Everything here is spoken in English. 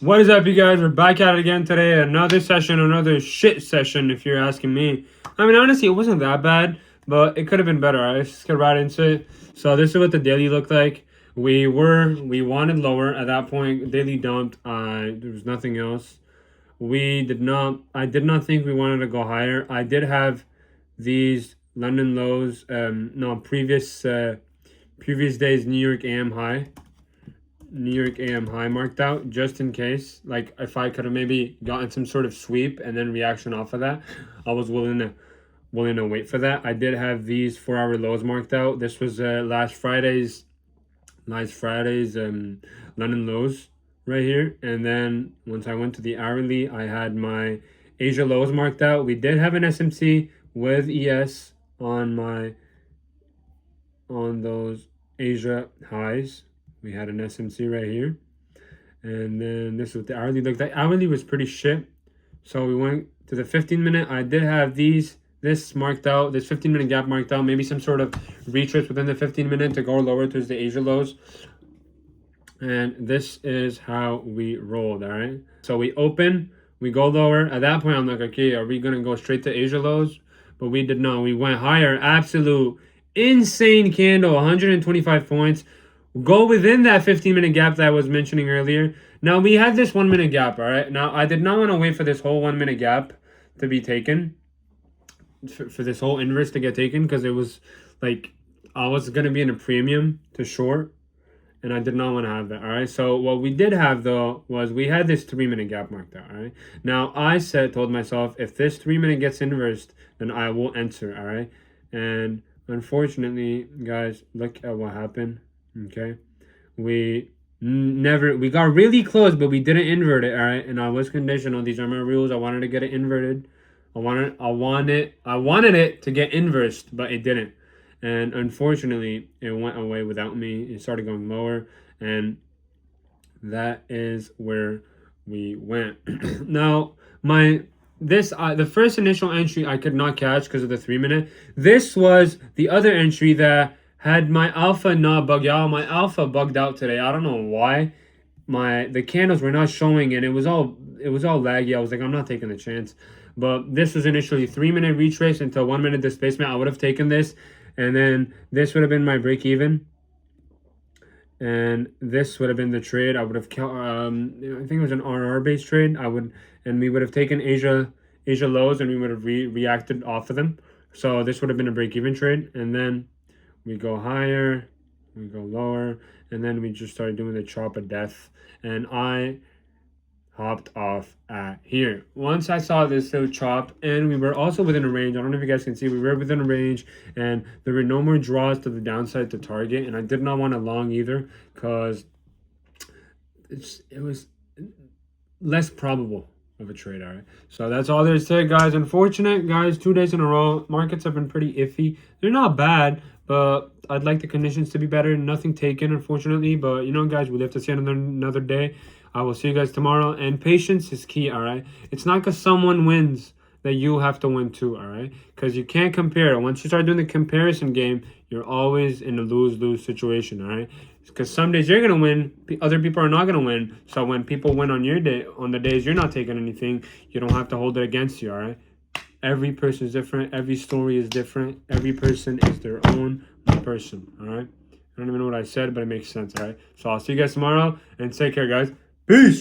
What is up, you guys? We're back at it again today. Another session, another shit session, if you're asking me. I mean, honestly, it wasn't that bad, but it could have been better. All right, let's just get right into it. So this is what the daily looked like. We wanted lower at that point. Daily dumped. There was nothing else. I did not think we wanted to go higher. I did have these London lows. No, previous day's New York AM high marked out just in case. Like if I could have maybe gotten some sort of sweep and then reaction off of that, I was willing to wait for that. I did have these 4 hour lows marked out. This was last Friday's London lows right here. And then once I went to the hourly, I had my Asia lows marked out. We did have an SMC with ES on those Asia highs. We had an SMC right here. And then this is what the hourly looked like. Hourly was pretty shit. So we went to the 15-minute. I did have this marked out, this 15-minute gap marked out, maybe some sort of retrace within the 15-minute to go lower towards the Asia lows. And this is how we rolled, all right? So we open, we go lower. At that point, I'm like, okay, are we going to go straight to Asia lows? But we did not. We went higher. Absolute insane candle, 125 points. Go within that 15-minute gap that I was mentioning earlier. Now, we had this 1 minute gap, all right? Now, I did not want to wait for this whole 1 minute gap to be taken, for this whole inverse to get taken, because it was like I was going to be in a premium to short, and I did not want to have that, all right? So what we did have, though, was we had this 3 minute gap marked out, all right? Now, I told myself, if this 3 minute gets inversed, then I will enter, all right? And unfortunately, guys, look at what happened. Okay, we got really close, but we didn't invert it. All right, and I was conditional. These are my rules. I wanted to get it inverted. I wanted it to get inversed, but it didn't. And unfortunately, it went away without me. It started going lower, and that is where we went. Now, the first initial entry I could not catch because of the 3 minute. This was the other entry that had my alpha not bugged out. My alpha bugged out today. I don't know why. The candles were not showing, and it was all laggy. I was like, I'm not taking the chance. But this was initially 3 minute retrace until 1 minute displacement. I would have taken this, and then this would have been my break even, and this would have been the trade. I would have I think it was an RR based trade. We would have taken Asia lows, and we would have reacted off of them. So this would have been a break even trade, and then we go higher, we go lower, and then we just started doing the chop of death, and I hopped off at here. Once I saw this little chop, and we were also within a range. I don't know if you guys can see, we were within a range, and there were no more draws to the downside to target, and I did not want to long either, because it was less probable of a trade. All right, so that's all there is to it, guys. Unfortunate, guys, 2 days in a row. Markets have been pretty iffy. They're not bad, but I'd like the conditions to be better. Nothing taken, unfortunately, but you know, guys, we live to see another day. I will see you guys tomorrow, and patience is key. All right, it's not because someone wins that you have to win too. All right, because you can't compare. Once you start doing the comparison game, you're always in a lose-lose situation. All right, because some days you're gonna win, other people are not gonna win. So when people win on your day, on the days you're not taking anything, you don't have to hold it against you. All right. Every person is different. Every story is different. Every person is their own person. All right. I don't even know what I said, but it makes sense. All right. So I'll see you guys tomorrow, and take care, guys. Peace.